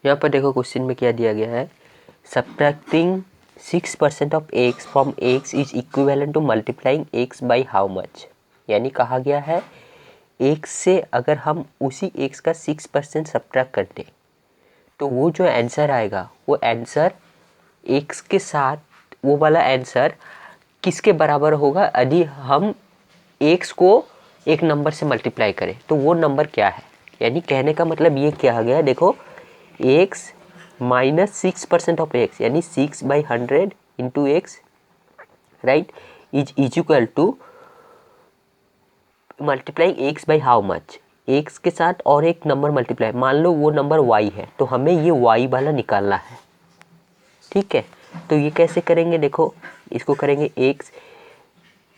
यहाँ पर देखो क्वेश्चन में क्या दिया गया है, subtracting 6% of x from x is equivalent to multiplying x by how much. यानी कहा गया है एक्स से अगर हम उसी एक्स का 6% सब्ट्रैक्ट कर दें तो वो जो आंसर आएगा वो आंसर एक्स के साथ वो वाला आंसर किसके बराबर होगा यदि हम एक्स को एक नंबर से मल्टीप्लाई करें, तो वो नंबर क्या है। यानी कहने का मतलब ये क्या गया, देखो एक्स माइनस 6% ऑफ एक्स यानी 6/100 into x right is equal to multiplying x by how much. X के साथ और एक नंबर मल्टीप्लाई, मान लो वो नंबर वाई है तो हमें ये वाई वाला निकालना है। ठीक है, तो ये कैसे करेंगे, देखो इसको करेंगे x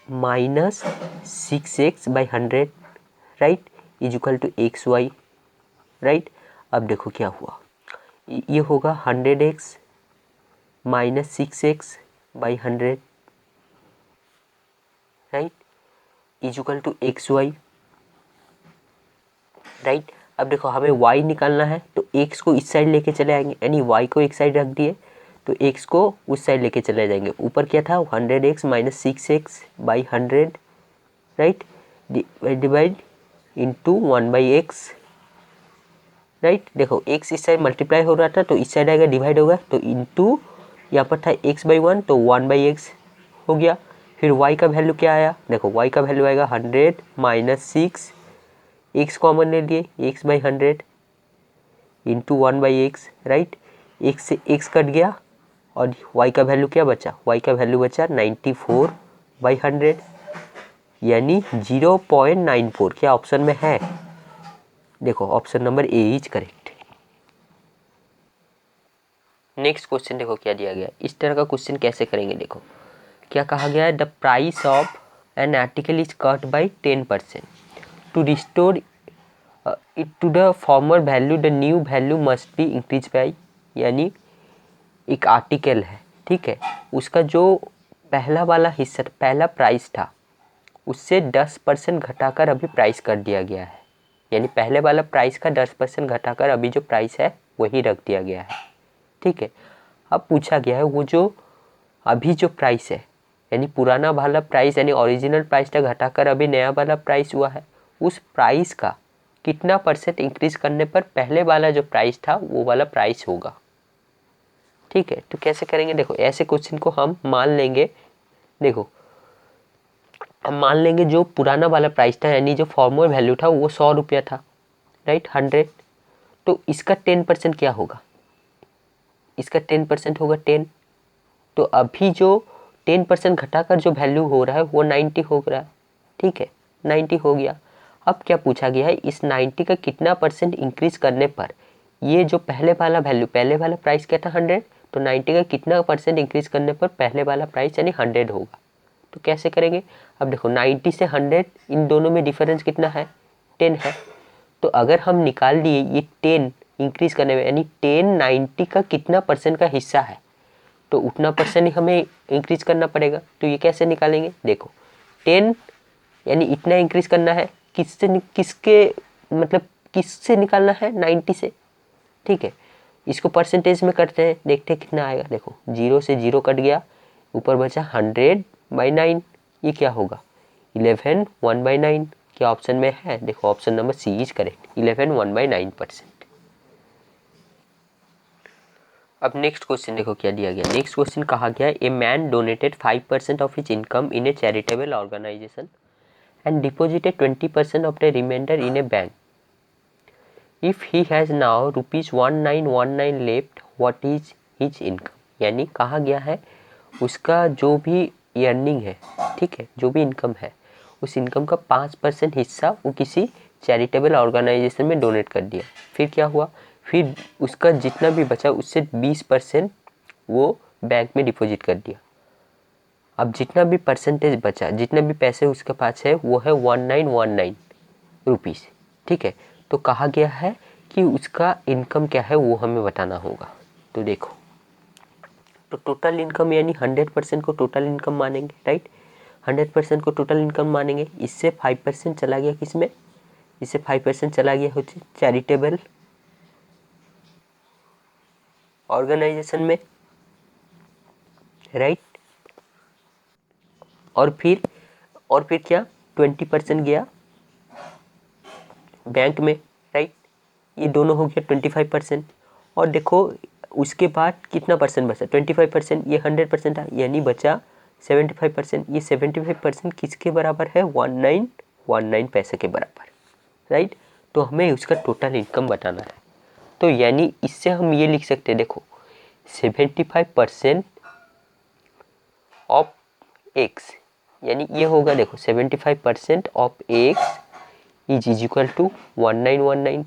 minus 6x/100 right is equal to x y right. अब देखो क्या हुआ, ये होगा 100x minus 6x/100 right is equal to x y right. अब देखो हमें y निकालना है तो x को इस साइड लेके चले आएंगे, यानी y को एक साइड रख दिए तो x को उस साइड लेके चले जाएंगे। ऊपर क्या था 100x minus 6x/100 right divide into 1/x right. देखो x इस साइड मल्टीप्लाई हो रहा था तो इस साइड आएगा डिवाइड होगा तो इंटू यहाँ पर था x/1 तो 1/x हो गया। फिर y का वैल्यू क्या आया, देखो y का वैल्यू आएगा 100 माइनस 6, x कॉमन ले लिए x/100 into 1/x right. x से x कट गया और y का वैल्यू क्या बचा, y का वैल्यू बचा 94/100 यानी 0.94। क्या ऑप्शन में है, देखो option number A is correct. Next question देखो क्या दिया गया, इस तरह का क्वेश्चन कैसे करेंगे, देखो क्या कहा गया है, the price of an article is cut by 10%। To restore it to the former value the new value must be increase by. यानी एक आर्टिकल है, ठीक है, उसका जो पहला वाला हिस्सा पहला प्राइस था उससे 10% घटाकर अभी प्राइस कर दिया गया है। यानी पहले वाला प्राइस का 10% घटाकर अभी जो प्राइस है वही रख दिया गया है। ठीक है, अब पूछा गया है वो जो अभी जो प्राइस है यानी पुराना वाला प्राइस यानी ओरिजिनल प्राइस का घटाकर अभी नया वाला प्राइस हुआ है, उस प्राइस का कितना % इंक्रीज करने पर पहले वाला जो प्राइस था वो वाला प्राइस होगा। ठीक है, तो कैसे करेंगे, देखो ऐसे क्वेश्चन को हम मान लेंगे, देखो हम मान लेंगे जो पुराना वाला प्राइस था यानी जो फॉर्मल वैल्यू था वो 100 रुपया था राइट 100, तो इसका 10% क्या होगा, इसका 10% होगा 10। तो अभी जो 10% घटाकर जो वैल्यू हो रहा है वो 90 हो रहा है। ठीक है, 90 हो गया। अब क्या पूछा गया है, इस 90 का कितना % इंक्रीज करने पर ये जो पहले वाला वैल्यू, पहले वाला प्राइस क्या था 100, तो 90 का कितना % इंक्रीज करने पर पहले वाला प्राइस यानी 100 होगा। तो कैसे करेंगे, अब देखो 90 से 100 इन दोनों में डिफरेंस कितना है 10 है। तो अगर हम निकाल दिए ये 10 इंक्रीज करने में यानी 10 90 का कितना % का हिस्सा है तो उतना % ही हमें इंक्रीज करना पड़ेगा। तो ये कैसे निकालेंगे, देखो 10 यानी इतना इंक्रीज करना है, किससे किसके मतलब किससे निकालना है 90 से। ठीक है, इसको परसेंटेज में करते हैं, देखते हैं कितना आएगा। देखो 0 से 0 कट गया, ऊपर बचा 100/9, ये क्या होगा 11 1/9। क्या ऑप्शन में है, देखो option number C is correct 11 1/9%। अब नेक्स्ट क्वेश्चन देखो क्या दिया गया, नेक्स्ट क्वेश्चन कहा गया a man donated 5% of his income in a charitable organization and deposited 20% of the remainder in a bank. If he has now ₹1919 left what is his income. यानी कहा गया है उसका जो भी अर्निंग है, ठीक है, जो भी इनकम है उस इनकम का 5% हिस्सा वो किसी चैरिटेबल ऑर्गेनाइजेशन में डोनेट कर दिया। फिर क्या हुआ, फिर उसका जितना भी बचा उससे 20% वो बैंक में डिपॉजिट कर दिया। अब जितना भी परसेंटेज बचा, जितने भी पैसे उसके पास है वो है 1919 रुपीज़। ठीक है, तो कहा गया है कि उसका इनकम क्या है वो हमें बताना होगा। तो देखो, तो टोटल इनकम यानी 100% को टोटल इनकम मानेंगे राइट, 100% को टोटल इनकम मानेंगे। इससे 5% चला गया किसमें, इससे 5% चला गया होती चैरिटेबल ऑर्गेनाइजेशन में, राइट। और फिर क्या, 20% गया बैंक में, राइट। ये दोनों हो गया 25%। और देखो उसके बाद कितना परसेंट बचा, 25%, ये 100% था, यानी बचा 75%। ये 75% किसके बराबर है, 1919 पैसे के बराबर, राइट। तो हमें उसका टोटल इनकम बताना है। तो यानी इससे हम ये लिख सकते हैं, देखो 75% ऑफ एक्स, यानी ये होगा, देखो 75% of x is equal to 1919,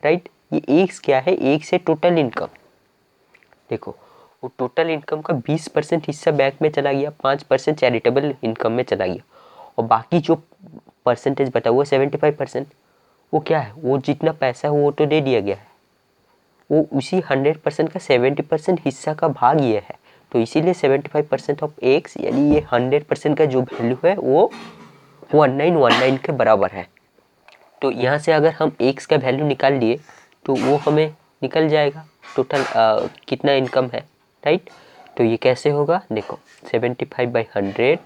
right. ये एक्स क्या है, एक्स है टोटल इनकम। देखो वो टोटल इनकम का 20% हिस्सा बैंक में चला गया, 5% चैरिटेबल इनकम में चला गया, और बाकी जो परसेंटेज बता हुआ 75%, वो क्या है, वो जितना पैसा है वो तो दे दिया गया है, वो उसी 100% का 70% हिस्सा का भाग ये है। तो इसीलिए 75% ऑफ एक्स, यानी ये 100% का जो वैल्यू है वो 1919 के बराबर है। तो यहाँ से अगर हम एक्स का वैल्यू निकाल लिए तो वो हमें निकल जाएगा टोटल कितना इनकम है, राइट। तो ये कैसे होगा, देखो 75/100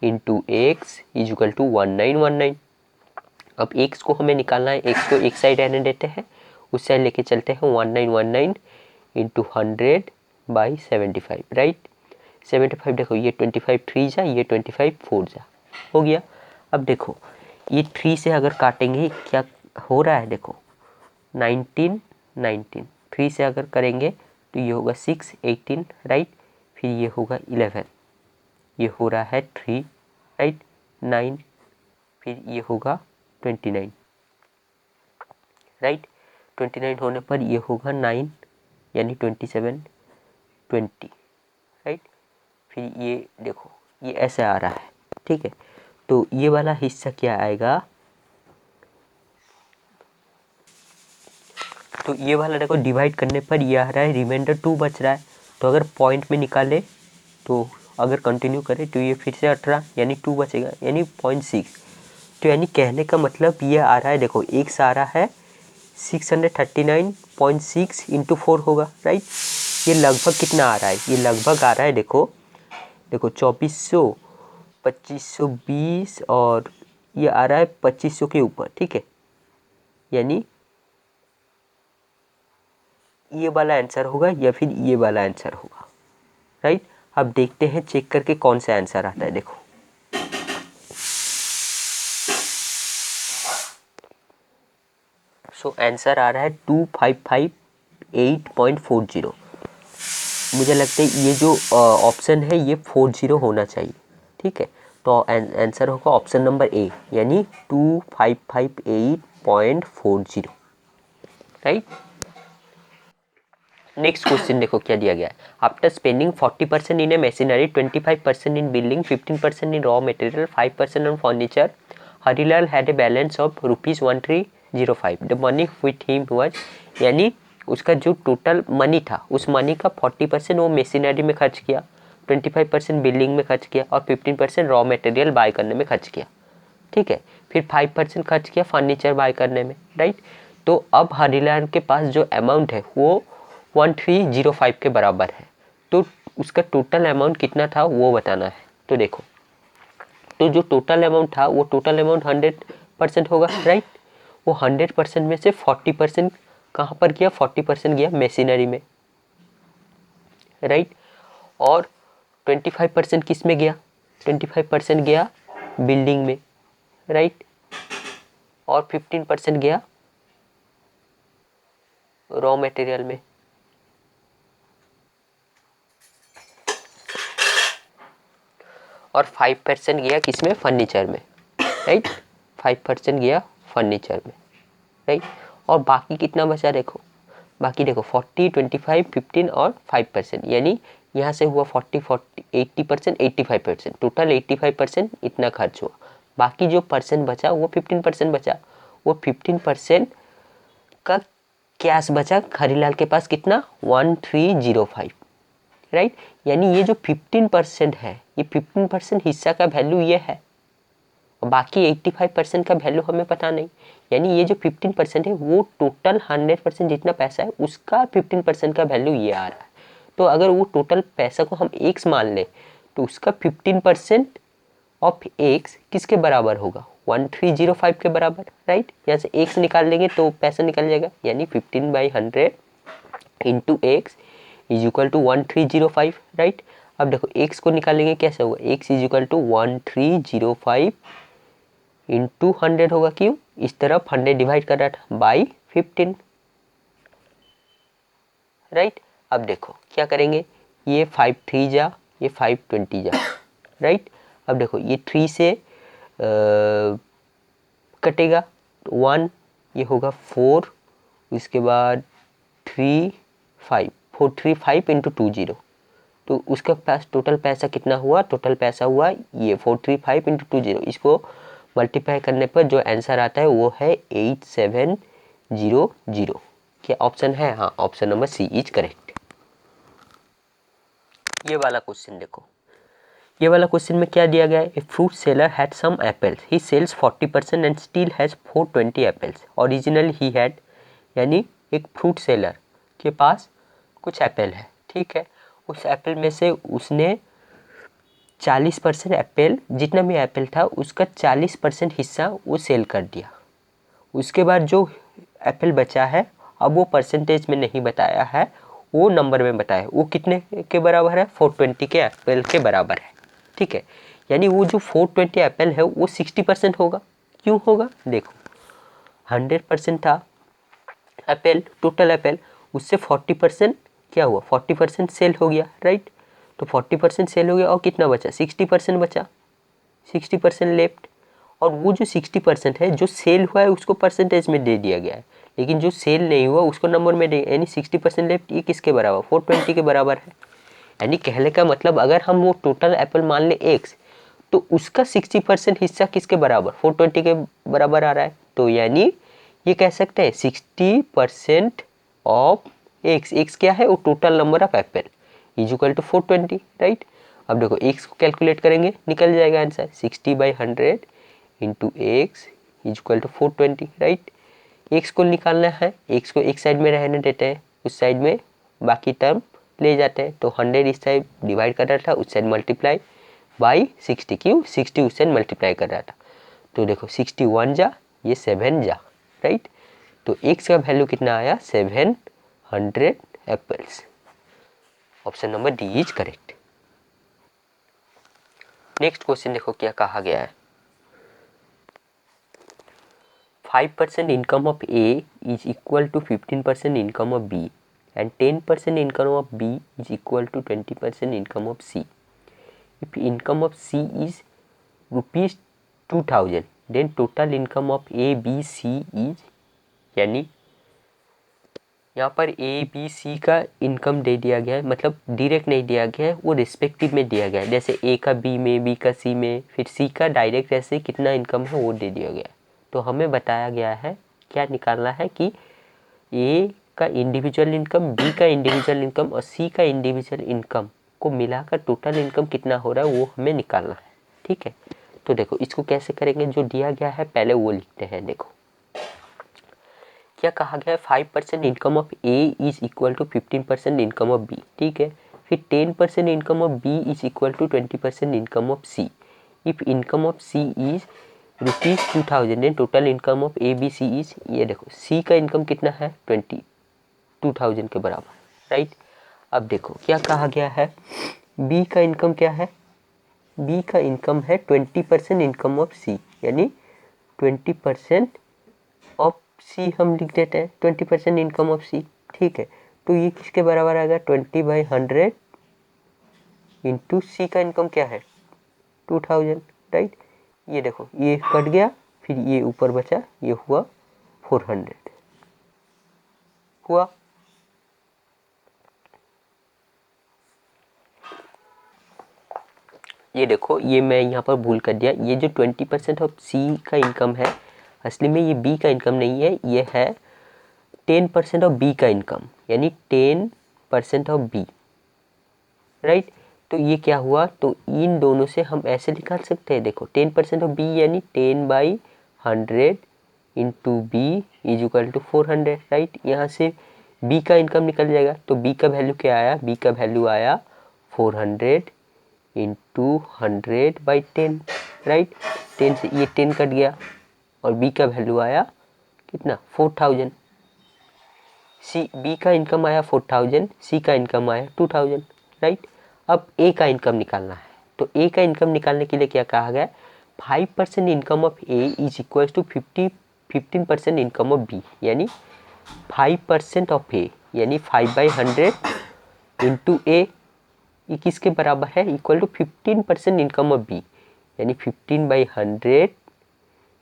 into x is equal to 1919। अब एक्स को हमें निकालना है, एक्स को एक साइड रहने देते हैं, उस साइड लेके चलते हैं 1919 इंटू 100/75, राइट। 75, देखो ये 25 3 जा, ये 25 4 जा, हो गया। अब देखो ये 3 से अगर काटेंगे क्या हो रहा है, देखो 19 19, 3 से अगर करेंगे तो ये होगा 6 18, राइट। फिर ये होगा 11, ये हो रहा है 3, राइट, 9, फिर ये होगा 29, राइट। 29 होने पर ये होगा 9, यानी 27 20, राइट। फिर ये देखो ये ऐसे आ रहा है, ठीक है। तो ये वाला हिस्सा क्या आएगा, तो ये वाला देखो डिवाइड करने पर ये आ रहा है, रिमाइंडर 2 बच रहा है। तो अगर पॉइंट में निकाले तो अगर कंटिन्यू करें तो ये फिर से 18, यानी 2 बचेगा, यानी 0.6। तो यानी कहने का मतलब ये आ रहा है, देखो एक्स आ रहा है 639.6 इंटू 4 होगा, राइट। ये लगभग कितना आ रहा है, ये लगभग आ रहा है, देखो 2400 2520, और ये आ रहा है 2500 के ऊपर, ठीक है। यानी ये वाला आंसर होगा या फिर ये वाला आंसर होगा, राइट। अब देखते हैं चेक करके कौन सा आंसर आता है, देखो सो आंसर आ रहा है 2558.40। मुझे लगता है ये जो ऑप्शन है ये 40 होना चाहिए, ठीक है। तो आंसर होगा ऑप्शन नंबर ए, यानी 2558.40, राइट। नेक्स्ट क्वेश्चन देखो क्या दिया गया है। After spending 40% in A machinery, 25% in building, 15% in raw material, 5% on furniture, Harilal had a balance of ₹1305। The money with him was, यानी उसका जो टोटल मनी था उस मनी का 40% वो मशीनरी में खर्च किया, 25% बिल्डिंग में खर्च किया, और 15% रॉ मटेरियल बाय करने में खर्च किया, ठीक है। फिर 5% खर्च किया फर्नीचर बाय करने में, राइट। तो अब हरिलाल के पास जो अमाउंट है वो 1305 के बराबर है। तो उसका टोटल अमाउंट कितना था वो बताना है। तो देखो, तो जो टोटल अमाउंट था वो टोटल अमाउंट 100% होगा, राइट। वो 100% में से 40% कहाँ पर गया, 40% गया मशीनरी में, राइट। और 25% किस में गया, 25% गया बिल्डिंग में, राइट। और 15% गया रॉ मटेरियल में, और 5% गया किसमें, फर्नीचर में, राइट। 5% गया फर्नीचर में, राइट। और बाकी कितना बचा, देखो बाकी देखो 40 25 15 और 5%, यानी यहाँ से हुआ 40 80% 85%, टोटल 85% इतना खर्च हुआ। बाकी जो परसेंट बचा वो 15% बचा, वो 15% का कैश बचा हरीलाल के पास कितना, 1305, राइट। यानी ये जो 15% है, ये 15% हिस्सा का वैल्यू ये है, और बाकी 85% का वैल्यू हमें पता नहीं। यानी ये जो 15% है वो टोटल 100% जितना पैसा है उसका 15% का वैल्यू ये आ रहा है। तो अगर वो टोटल पैसा को हम एक्स मान लें तो उसका 15% ऑफ एक्स किसके बराबर होगा, 1305 के बराबर, राइट। यहाँ से एक्स निकाल लेंगे तो पैसा निकल जाएगा, यानी 15/100 into x is equal to 1305, right. अब देखो एक्स को निकालेंगे कैसे होगा, x is equal to 1305 into 100 होगा, क्यों, इस तरफ 100 डिवाइड कर रहा था बाई 15, राइट। अब देखो क्या करेंगे, ये 5 3 जा, ये 5 20 जा, राइट। अब देखो ये 3 से कटेगा 1, ये होगा 4, इसके बाद 3 5 435 इंटू 20, तो उसका पास टोटल पैसा कितना हुआ, टोटल पैसा हुआ ये 435 इंटू 20, इसको मल्टीप्लाई करने पर जो आंसर आता है वो है 8700। क्या ऑप्शन है, हाँ option number C is correct. ये वाला क्वेश्चन देखो, ये वाला क्वेश्चन में क्या दिया गया है, a fruit seller had some apples, he sells 40% and still has 420 apples, original he had, यानी एक फ्रूट सेलर के पास कुछ एप्पल है, ठीक है, उस एप्पल में से उसने 40% एप्पल, जितना भी एप्पल था उसका 40% हिस्सा वो सेल कर दिया। उसके बाद जो एप्पल बचा है, अब वो परसेंटेज में नहीं बताया है, वो नंबर में बताया, वो कितने के बराबर है, 420 के एप्पल के बराबर है, ठीक है। यानी वो जो 420 एप्पल है वो 60% होगा, क्यों होगा, देखो 100% था एप्पल, टोटल एप्पल, उससे 40% क्या हुआ, 40% सेल हो गया, राइट। तो 40% सेल हो गया और कितना बचा, 60% बचा, 60% लेफ्ट। और वो जो 60% है जो सेल हुआ है उसको परसेंटेज में दे दिया गया है, लेकिन जो सेल नहीं हुआ उसको नंबर में दे, यानी 60% लेफ्ट, ये किसके बराबर, 420 के बराबर है। यानी कहने का मतलब अगर हम वो टोटल एप्पल मान ले एक्स, तो उसका 60% हिस्सा किसके बराबर, 420 के बराबर आ रहा है। तो यानी ये कह सकते हैं 60% ऑफ एक्स, एक्स क्या है, वो total number of apple is equal to 420, right. अब देखो एक्स को कैलकुलेट करेंगे, निकल जाएगा answer 60/100 into x is equal to 420, right. X को निकालना है, एक्स को एक साइड में रहने देते हैं, उस साइड में बाकी टर्म ले जाते हैं, तो 100 इस साइड डिवाइड कर रहा था, उस साइड मल्टीप्लाई बाई 60, क्यों, 60 उस साइड मल्टीप्लाई कर रहा था, तो देखो 61 जा, ये 7 जा, राइट। तो एक्स का वैल्यू कितना आया, 700 apples. Option number D is correct. Next question देखो क्या कहा गया है, 5% income of A is equal to 15% income of B and 10% income of B is equal to 20% income of C. If income of C is rupees 2000 then total income of A, B, C is, यानी यहाँ पर A, B, C का income दे दिया गया है, मतलब direct नहीं दिया गया है, वो रिस्पेक्टिव में दिया गया है, जैसे A का B में, B का C में, फिर C का डायरेक्ट ऐसे कितना इनकम है वो दे दिया गया है। तो हमें बताया गया है क्या निकालना है कि A का इंडिविजुअल इनकम, B का इंडिविजुअल इनकम और C का इंडिविजुअल इनकम को मिलाकर टोटल इनकम कितना हो रहा है वो हमें निकालना है, ठीक है। तो देखो इसको कैसे करेंगे, जो दिया गया है पहले वो लिखते हैं। देखो क्या कहा गया है, 5% income of A is equal to 15% income of B, ठीक है। फिर 10% income of B is equal to 20% income of C। If income of C is ₹2000 and total income of A B C is, ये देखो सी का income कितना है 22,000 के बराबर, राइट। अब देखो क्या कहा गया है, बी का इनकम क्या है, बी का इनकम है 20% इनकम ऑफ सी, यानी 20% ऑफ सी हम लिख देते हैं, 20% इनकम ऑफ सी, ठीक है। तो ये किसके बराबर आएगा, 20/100 इंटू सी का इनकम क्या है 2000, राइट। ये देखो ये कट गया, फिर ये ऊपर बचा, ये हुआ 400 हुआ। ये देखो ये मैं यहाँ पर भूल कर दिया, ये जो 20% ऑफ सी का इनकम है असली में ये बी का इनकम नहीं है, ये है 10% ऑफ बी का इनकम, यानी 10% ऑफ बी, राइट। तो ये क्या हुआ, तो इन दोनों से हम ऐसे निकाल सकते हैं, देखो 10% ऑफ बी यानी 10/100 into B is equal to 400, right. यहाँ से बी का इनकम निकल जाएगा, तो बी का वैल्यू क्या आया, बी का वैल्यू आया 400 इंटू 100/10, राइट। 10 से ये 10 कट गया और बी का वैल्यू आया कितना, 4000। सी बी का इनकम आया 4000, सी का इनकम आया 2000, राइट। अब ए का इनकम निकालना है, तो ए का इनकम निकालने के लिए क्या कहा गया, 5% income of A is equal to 15% income of B, यानी 5% ऑफ ए यानी 5/100 इंटू ए, ये किसके बराबर है, equal to 15% income of B, यानी 15/100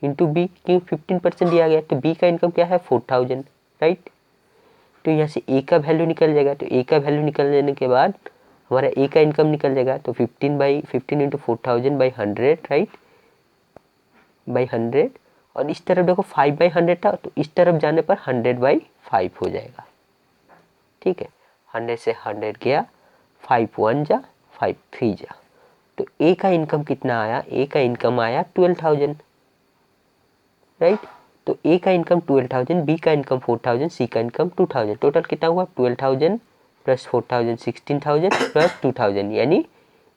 इंटू बी, क्यों 15% दिया गया, तो बी का इनकम क्या है 4000, राइट। तो यहाँ से ए का वैल्यू निकल जाएगा, तो ए का वैल्यू निकल जाने के बाद हमारा ए का इनकम निकल जाएगा, तो 15 इंटू 4000/100, राइट, बाई 100। और इस तरफ देखो 5/100 था, तो इस तरफ जाने पर 100/5 हो जाएगा, ठीक है। 100 से 100 गया, 5 1 जा 5 3 जा, तो ए का इनकम कितना आया, ए का इनकम आया 12000, राइट। तो ए का इनकम 12000, बी का इनकम 4000, सी का इनकम 2000, टोटल कितना हुआ 12000 प्लस 4000 16000 प्लस 2000 यानी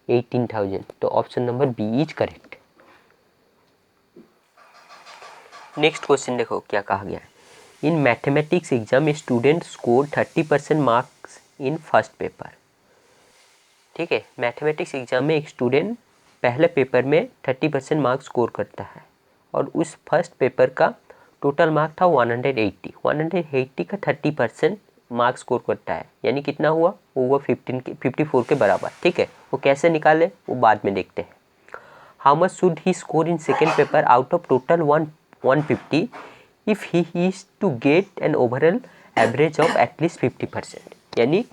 18000। तो option number B is correct. Next question देखो क्या कहा गया है, in mathematics exam student score 30% marks in first paper, ठीक है। मैथमेटिक्स एग्जाम में एक स्टूडेंट पहले पेपर में 30% मार्क्स स्कोर करता है और उस फर्स्ट पेपर का टोटल मार्क था 180 का 30% मार्क्स स्कोर करता है, यानी कितना हुआ, वो हुआ 54 के बराबर, ठीक है। वो कैसे निकाले वो बाद में देखते हैं। How much should he score in second paper out of total 150 if he is to get an overall average of at least 50%, यानी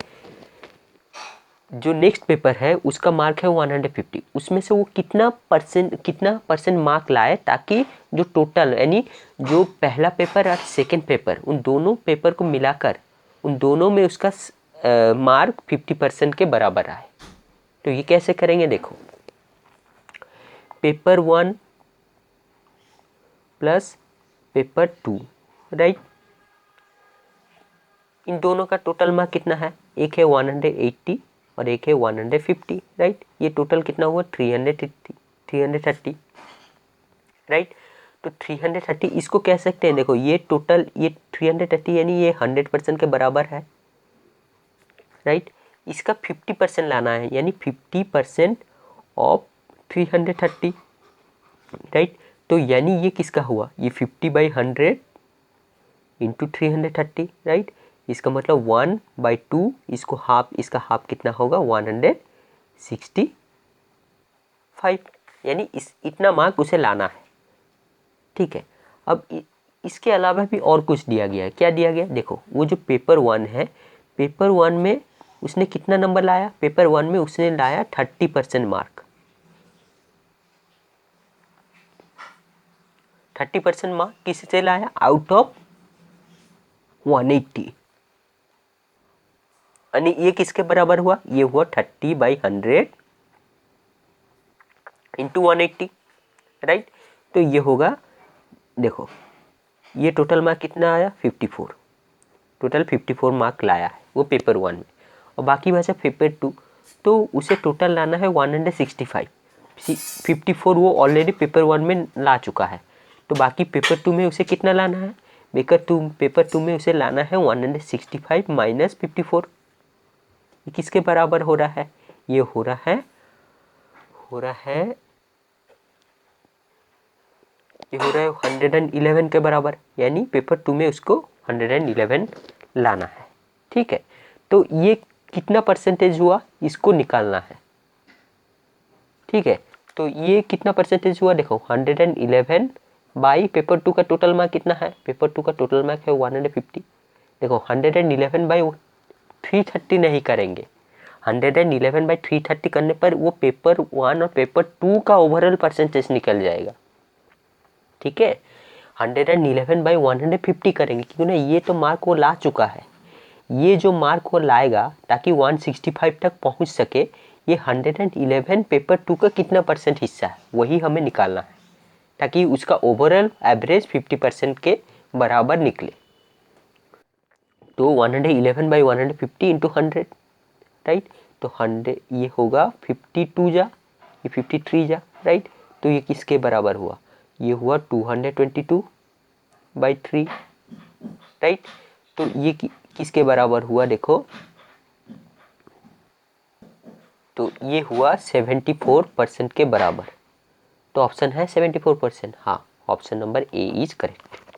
जो नेक्स्ट पेपर है उसका मार्क है 150, उसमें से वो कितना परसेंट मार्क लाए, ताकि जो टोटल यानी जो पहला पेपर और सेकंड पेपर उन दोनों पेपर को मिलाकर उन दोनों में उसका मार्क 50% के बराबर आए। तो ये कैसे करेंगे, देखो पेपर 1 प्लस पेपर 2, राइट। इन दोनों का टोटल मार्क कितना है, एक है 180 और एक है 150, राइट। ये टोटल कितना हुआ 330, राइट। तो 330 इसको कह सकते हैं, देखो ये टोटल ये 330 यानी ये 100% के बराबर है, राइट। इसका 50% लाना है, यानी 50% ऑफ 330, राइट। तो यानी ये किसका हुआ, ये 50/100 इंटू 330, राइट। इसका मतलब 1/2, इसको हाफ, इसका हाफ कितना होगा 165, यानी इतना मार्क उसे लाना है, ठीक है। अब इसके अलावा भी और कुछ दिया गया है, क्या दिया गया, देखो वो जो पेपर 1 है, पेपर 1 में उसने कितना नंबर लाया, पेपर 1 में उसने लाया 30% मार्क, 30% मार्क किससे लाया, आउट ऑफ 180, यानी ये किसके बराबर हुआ, ये हुआ 30/100 इंटू 180, राइट। तो ये होगा, देखो ये टोटल मार्क कितना आया 54, टोटल 54 मार्क लाया है वो पेपर 1 में, और बाकी बचा पेपर 2, तो उसे टोटल लाना है 165, 54 वो ऑलरेडी पेपर 1 में ला चुका है, तो बाकी पेपर 2 में उसे कितना लाना है, पेपर 2 में उसे लाना है 165 माइनस 54, ये किसके बराबर हो रहा है, ये हो रहा है ये हो रहा है 111 के बराबर, यानी पेपर 2 में उसको 111 लाना है, ठीक है। तो ये कितना परसेंटेज हुआ इसको निकालना है, ठीक है। तो ये कितना परसेंटेज हुआ, देखो 111 बाई पेपर 2 का टोटल मार्क कितना है, पेपर 2 का टोटल मार्क है 150, देखो 111 बाई 330 नहीं करेंगे, 111/330 करने पर वो पेपर 1 और पेपर 2 का ओवरऑल परसेंटेज निकल जाएगा, ठीक है। 111/150 करेंगे, क्योंकि ना ये तो मार्क वो ला चुका है, ये जो मार्क वो लाएगा ताकि 165 तक पहुंच सके, ये 111 पेपर 2 का कितना परसेंट हिस्सा है वही हमें निकालना है, ताकि उसका ओवरऑल एवरेज 50% के बराबर निकले। तो 111 बाई 150 इंटू 100, राइट। तो 100 ये होगा 52 जा, ये 53 जा, राइट। तो ये किसके बराबर हुआ, ये हुआ 222 बाई 3, राइट। तो ये किसके बराबर हुआ देखो, तो ये हुआ 74% के बराबर। तो ऑप्शन है 74%, हाँ, option number A is correct.